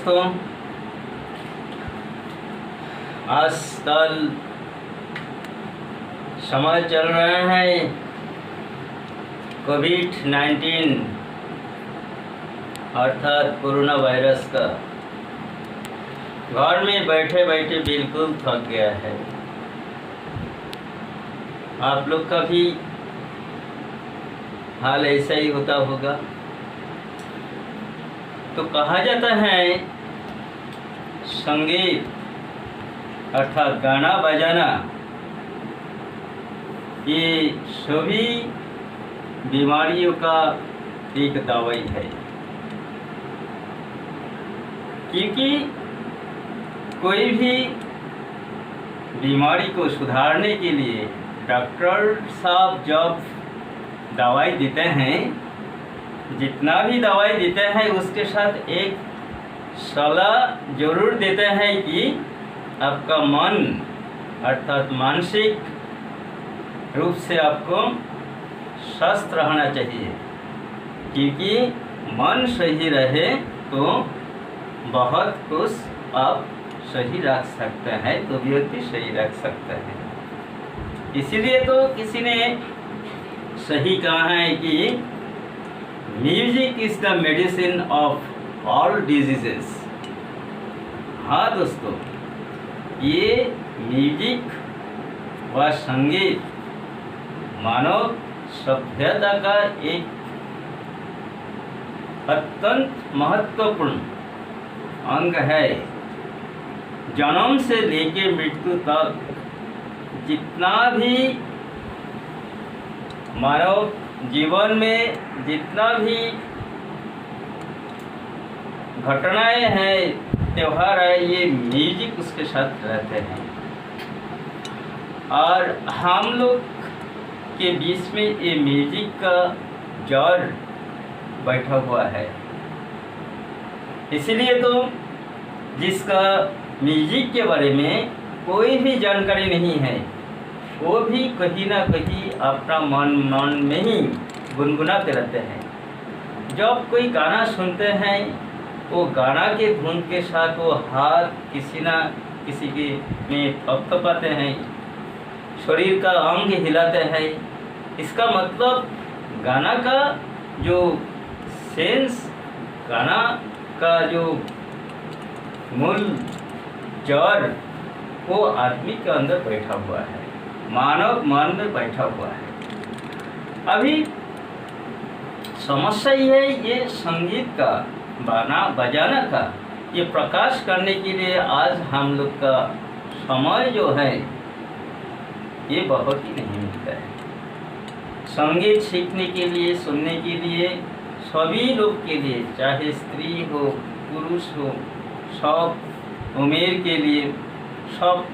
दोस्तों, आजकल समय चल रहे हैं कोविड-19 अर्थात कोरोना वायरस का। घर में बैठे बैठे बिल्कुल थक गया है। आप लोग का भी हाल ऐसा ही होता होगा। तो कहा जाता है संगीत अर्थात गाना बजाना ये सभी बीमारियों का एक दवाई है, क्योंकि कोई भी बीमारी को सुधारने के लिए डॉक्टर साहब जब दवाई देते हैं, जितना भी दवाई देते हैं उसके साथ एक सलाह जरूर देते हैं कि आपका मन अर्थात मानसिक रूप से आपको स्वस्थ रहना चाहिए, क्योंकि मन सही रहे तो बहुत कुछ आप सही रख सकते हैं, तो व्यक्ति सही रख सकते हैं। इसीलिए तो किसी ने सही कहा है कि music is the medicine of all diseases. हाँ दोस्तों, ये म्यूजिक व संगीत मानव सभ्यता का एक अत्यंत महत्वपूर्ण अंग है। जन्म से लेकर मृत्यु तक जितना भी मानव जीवन में जितना भी घटनाएं हैं, त्यौहार है, ये म्यूजिक उसके साथ रहते हैं। और हम लोग के बीच में ये म्यूजिक का जड़ बैठा हुआ है। इसीलिए तो जिसका म्यूजिक के बारे में कोई भी जानकारी नहीं है, वो भी कहीं ना कहीं अपना मन में ही गुनगुनाते रहते हैं। जब कोई गाना सुनते हैं, वो गाना के धुन के साथ वो हाथ किसी ना किसी के में थपथपाते हैं, शरीर का अंग हिलाते हैं। इसका मतलब गाना का जो सेंस, गाना का जो मूल जड़ वो आदमी के अंदर बैठा हुआ है, मानव मन में बैठा हुआ है। अभी समस्या ये है, ये संगीत का गाना बजाना का ये प्रकाश करने के लिए आज हम लोग का समय जो है ये बहुत ही नहीं मिलता है। संगीत सीखने के लिए, सुनने के लिए सभी लोग के लिए, चाहे स्त्री हो पुरुष हो, सब उम्र के लिए, सब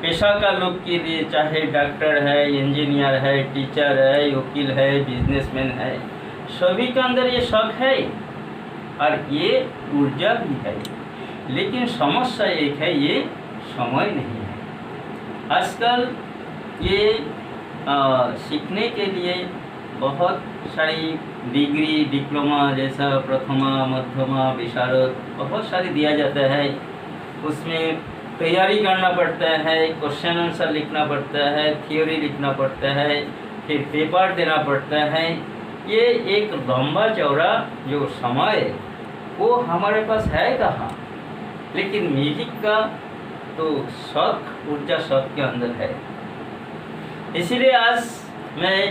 पेशा का लोग के लिए, चाहे डॉक्टर है, इंजीनियर है, टीचर है, वकील है, बिजनेसमैन है, सभी के अंदर ये शौक है और ये ऊर्जा भी है। लेकिन समस्या एक है, ये समय नहीं है। आजकल ये सीखने के लिए बहुत सारी डिग्री, डिप्लोमा जैसा प्रथमा, मध्यमा, विशारद बहुत सारी दिया जाता है। उसमें तैयारी करना पड़ता है, क्वेश्चन आंसर लिखना पड़ता है, थ्योरी लिखना पड़ता है, फिर पेपर देना पड़ता है। ये एक लंबा चौड़ा जो समय वो हमारे पास है कहाँ। लेकिन म्यूजिक का तो शौक, ऊर्जा सबके अंदर है। इसीलिए आज मैं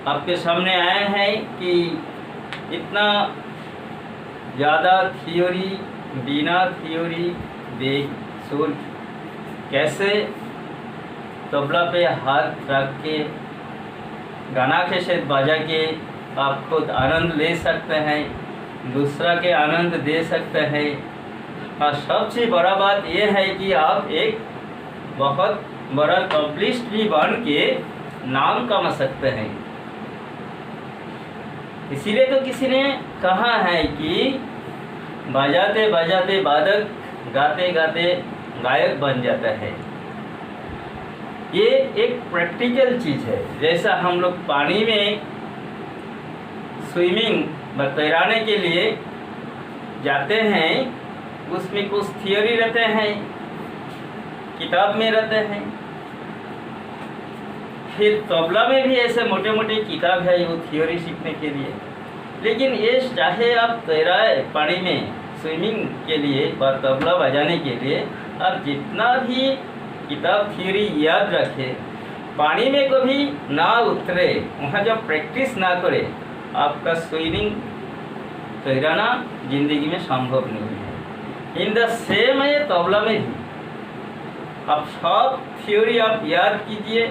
आपके सामने आए हैं कि इतना ज़्यादा थ्योरी, बिना थ्योरी सुर कैसे तबला पे हाथ रख के गाना के साथ बजा के आप खुद आनंद ले सकते हैं, दूसरा के आनंद दे सकते हैं। और सबसे बड़ा बात यह है कि आप एक बहुत बड़ा कम्प्लीट भी बन के नाम कमा सकते हैं। इसीलिए तो किसी ने कहा है कि बजाते बजाते वादक, गाते गाते गायक बन जाता है। ये एक प्रैक्टिकल चीज़ है। जैसा हम लोग पानी में स्विमिंग तैराने के लिए जाते हैं, उसमें कुछ थियोरी रहते हैं, किताब में रहते हैं। फिर तबला में भी ऐसे मोटे मोटे किताब है वो थियोरी सीखने के लिए। लेकिन ये चाहे आप तैराए पानी में स्विमिंग के लिए और तबला बजाने के लिए आप जितना भी किताब थियोरी याद रखें, पानी में कभी ना उतरे, वहाँ जब प्रैक्टिस ना करे, आपका स्विमिंग तैराना जिंदगी में संभव नहीं है। इन द सेम है तबला में भी, आप सब थियोरी आप याद कीजिए,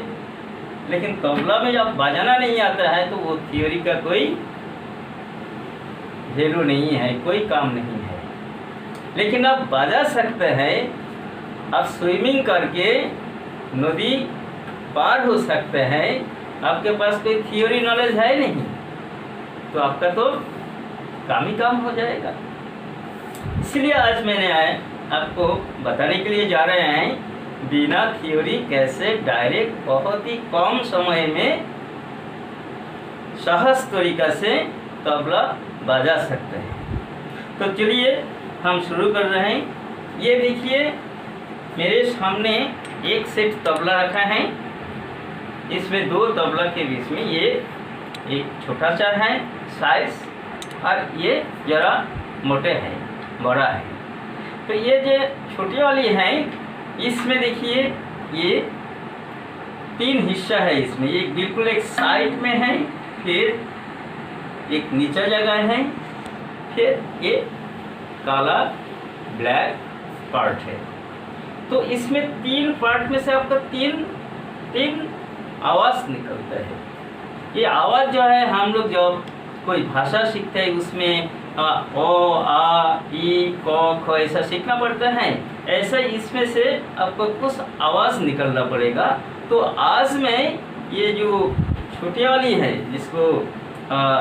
लेकिन तबला में जब बजाना नहीं आता है तो वो थियोरी का कोई वैल्यू नहीं है, कोई काम नहीं है। लेकिन आप बजा सकते हैं, आप स्विमिंग करके नदी पार हो सकते हैं, आपके पास कोई थियोरी नॉलेज है नहीं, तो आपका तो काम ही काम हो जाएगा। इसलिए आज मैंने आपको बताने के लिए जा रहे हैं बिना थियोरी कैसे डायरेक्ट बहुत ही कम समय में सहज तरीका से तबला बजा सकते हैं। तो चलिए हम शुरू कर रहे हैं। ये देखिए मेरे सामने एक सेट तबला रखा है, इसमें दो तबला के बीच में ये एक छोटा सा है साइज, और ये जरा मोटे है, बड़ा है। तो ये जो छोटी वाली है इसमें देखिए ये 3 हिस्सा है इसमें, ये बिल्कुल एक साइड में है, फिर एक नीचा जगह है, फिर ये काला ब्लैक पार्ट है। तो इसमें 3 पार्ट में से आपका तीन आवाज़ निकलता है। ये आवाज़ जो है हम लोग जब कोई भाषा सीखते हैं उसमें ओ आ ई क ख ऐसा सीखना पड़ता है, ऐसा इसमें से आपको कुछ आवाज़ निकलना पड़ेगा। तो आज में ये जो छोटी वाली है जिसको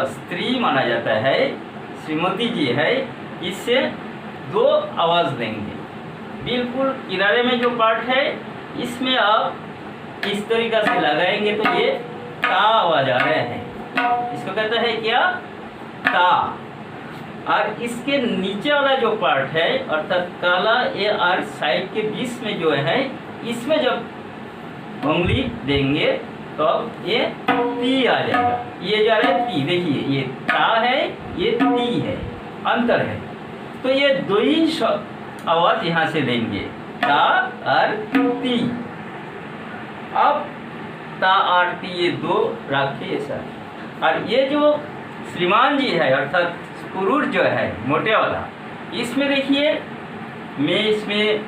स्त्री माना जाता है, श्रीमती जी है, इससे 2 आवाज़ देंगे। बिल्कुल किनारे में जो पार्ट है इसमें आप इस तरीक़ा से लगाएंगे तो ये ता आवाज़ आ रहे हैं, इसको कहते हैं क्या, ता। और इसके नीचे वाला जो पार्ट है अर्थात काला ए और साइड के बीच में जो है, इसमें जब उंगली देंगे तो ये ती आ जाएगा। ये जा रहा है ती, देखिए ये ता है, ये ती है, अंतर है। तो ये 2 ही आवाज़ यहाँ से लेंगे, ता और ती। अब ता और ती ये 2 रखिए सर। और ये जो श्रीमान जी है अर्थात पुरुष जो है मोटे वाला, इसमें देखिए मैं इसमें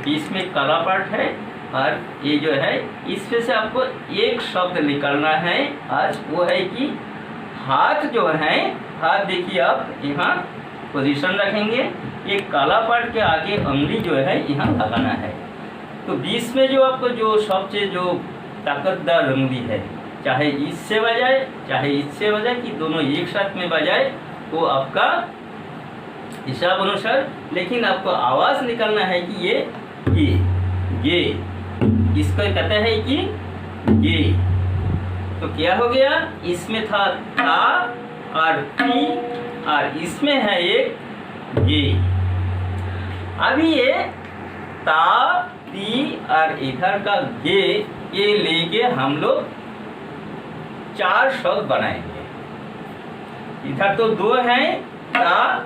बीच में काला पार्ट है, और ये जो है इसमें से आपको एक शब्द निकालना है आज, वो है कि हाथ जो है, हाथ देखिए आप यहाँ पोजीशन रखेंगे, ये काला पार्ट के आगे उंगली जो है यहाँ लगाना है। तो बीच में जो आपको जो सबसे जो ताकतदार उंगली है, चाहे इससे बजाए चाहे इससे बजाए कि दोनों एक साथ में बजाए, वो आपका हिसाब अनुसार, लेकिन आपको आवाज़ निकालना है कि ये इसको कहते हैं कि ये। तो क्या हो गया, इसमें था ता और ती, और इसमें है एक ये। अभी ये ता ती और इधर का ये लेके हम लोग 4 शब्द बनाएंगे। इधर तो 2 हैं, ता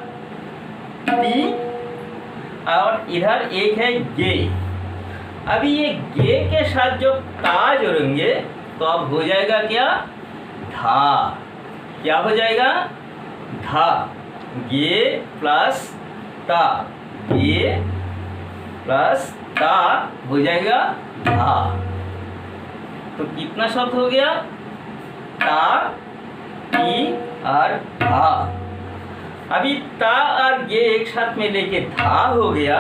ती, और इधर एक है गे। अभी ये गे के साथ जो ता जोड़ेंगे तो अब हो जाएगा क्या, धा। क्या हो जाएगा, धा। गे प्लस ता, गे प्लस ता हो जाएगा धा। तो कितना शब्द हो गया, ता ती और धा। अभी ता और गे एक साथ में लेके धा हो गया।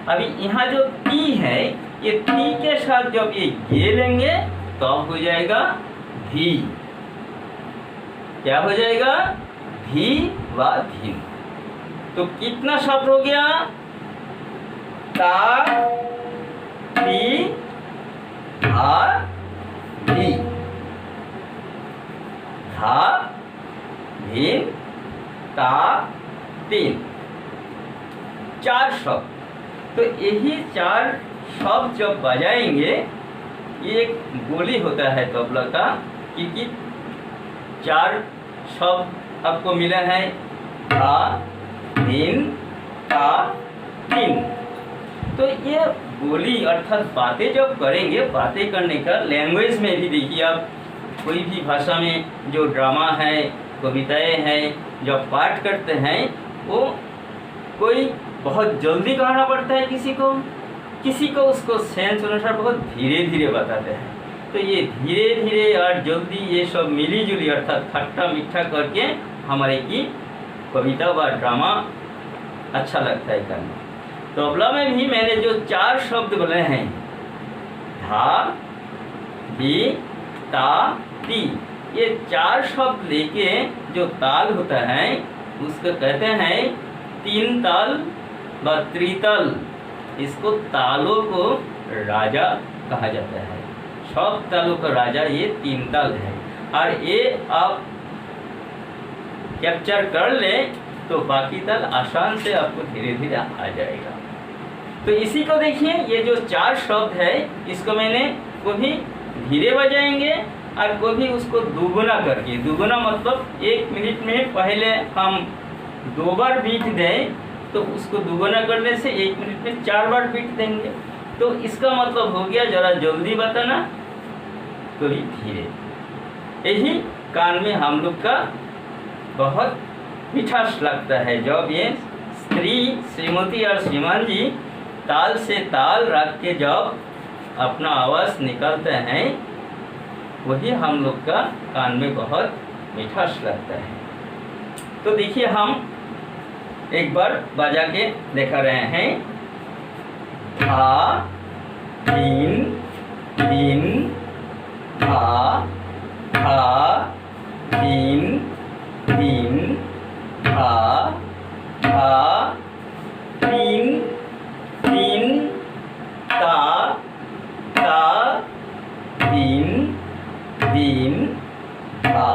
अभी यहाँ जो ती है, ये ती के साथ जब ये गे लेंगे तो अब हो जाएगा धी। क्या हो जाएगा, धी व धीन। तो कितना शब्द हो गया, ता ती धा धी, धा धीन ता, तीन, 4 शब्द। तो यही 4 शब्द जब बजाएंगे, ये एक बोली होता है तबला का कि 4 शब्द आपको मिला है, धा, धीन, ता, तीन। तो ये बोली अर्थात बातें जब करेंगे, बातें करने का लैंग्वेज में भी देखिए आप, कोई भी भाषा में जो ड्रामा है, कविताएं हैं, जब पाठ करते हैं, वो कोई बहुत जल्दी कहना पड़ता है किसी को उसको सेंस अनुसार बहुत धीरे धीरे बताते हैं। तो ये धीरे धीरे और जल्दी ये सब मिली जुली अर्थात खट्टा मीठा करके हमारे की कविता व ड्रामा अच्छा लगता है करना। तबला में भी मैंने जो 4 शब्द बोले हैं, धा, धी, ता, ती, ये 4 शब्द लेके जो ताल होता है उसको कहते हैं 3 ताल व त्रिताल। इसको तालों को राजा कहा जाता है। सब तालों का राजा ये 3 ताल है। और ये आप कैप्चर कर ले तो बाकी ताल आसान से आपको धीरे धीरे आ जाएगा। तो इसी को देखिए, ये जो 4 शब्द है इसको मैंने कभी धीरे बजाएंगे और कभी उसको दुगुना करके, दुगुना मतलब 1 मिनट में पहले हम 2 बार बीट दें तो उसको दुगुना करने से 1 मिनट में 4 बार बीट देंगे। तो इसका मतलब हो गया जरा जल्दी बताना, कभी धीरे। यही कान में हम लोग का बहुत मिठास लगता है जब ये स्त्री, श्रीमती और श्रीमान जी ताल से ताल रख के जब अपना आवाज़ निकालते हैं, वही हम लोग का कान में बहुत मिठास लगता है। तो देखिए हम एक बार बजा के दिखा रहे हैं, धा, धीन, धीन, धा, धा, धीन, धीन, धा, धा, धीन, धीन, ता, ता, धीन, धीन, धा।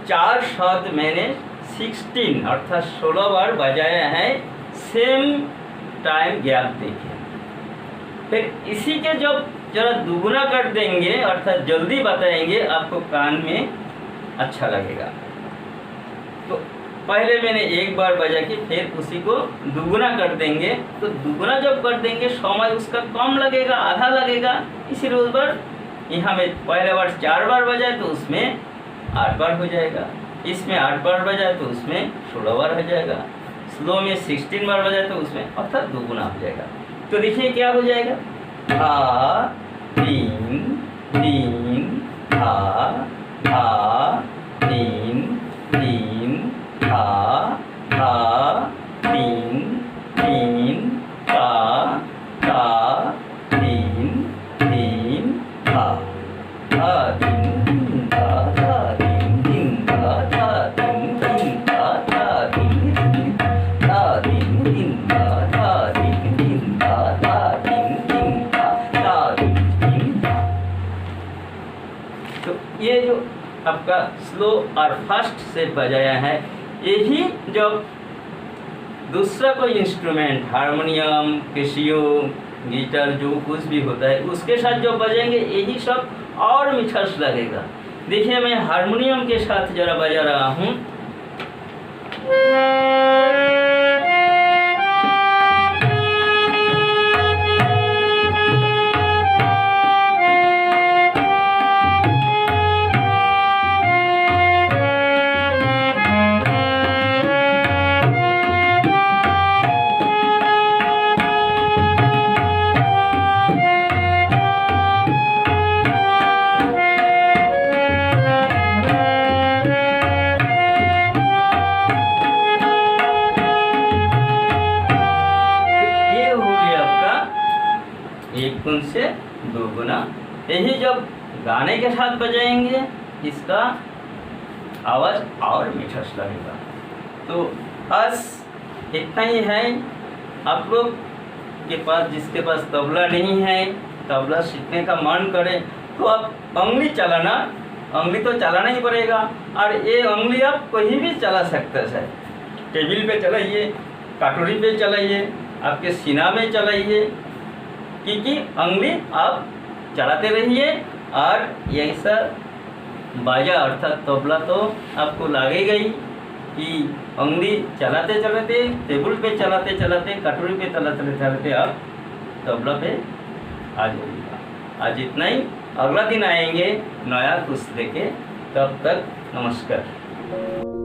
4 शब्द मैंने 16 अर्थात 16 बार बजाया है, सेम टाइम गैप देखिए। फिर इसी के जब जरा दुगुना कर देंगे अर्थात जल्दी बताएंगे, आपको कान में अच्छा लगेगा। तो पहले मैंने 1 बार बजा के फिर उसी को दुगुना कर देंगे। तो दुगुना जब कर देंगे समय उसका कम लगेगा, आधा लगेगा। इसीलिए उस बार यहाँ में पहले बार 4 बार बजाए तो उसमें 8 बार हो जाएगा, इसमें 8 बार बजाए तो उसमें 16 बार हो जाएगा, स्लो में 16 बार बजाए तो उसमें अर्थात दुगुना हो जाएगा। तो देखिए क्या हो जाएगा, धा, धीन, धीन, धा, धा, धीन, धीन, धा, धा, धीन, धीन, ता, ता, धीन, धीन, धा, धा, धीन, धीन, धा, धा, धीन, धीन, धा, धा, धीन, धीन, धा, धा, धीन, धीन, धा, धीन, धीन, धा, धा, धीन, धीन, धा, धा, धीन, धीन, धा, धा, धीन, धीन, धा। तो ये जो आपका स्लो और फास्ट से बजाया है, यही जब दूसरा कोई इंस्ट्रूमेंट, हारमोनियम, कैसियो, गिटार, जो कुछ भी होता है उसके साथ जो बजेंगे यही सब और मिठास लगेगा। देखिए मैं हारमोनियम के साथ जरा बजा रहा हूँ। से 2 गुना। यही जब गाने के साथ बजाएंगे इसका आवाज़ और मिठास लगेगा। तो बस इतना ही है। आप लोग के पास, जिसके पास तबला नहीं है, तबला सीखने का मन करे तो आप उंगली चलाना उंगली तो चलाना ही पड़ेगा। और ये उंगली आप कहीं भी चला सकते हैं, टेबल पे चलाइए, कटोरी पे चलाइए, आपके सीना में चलाइए, क्योंकि उंगली आप चलाते रहिए। और ऐसा बाजा अर्थात तबला तो आपको लगेगा ही कि उंगली चलाते चलाते, टेबल पे चलाते चलाते, कटोरी पे चलाते चलाते आप तबला पे आ जाइएगा। आज इतना ही, अगला दिन आएंगे नया कुछ लेके, तब तक नमस्कार।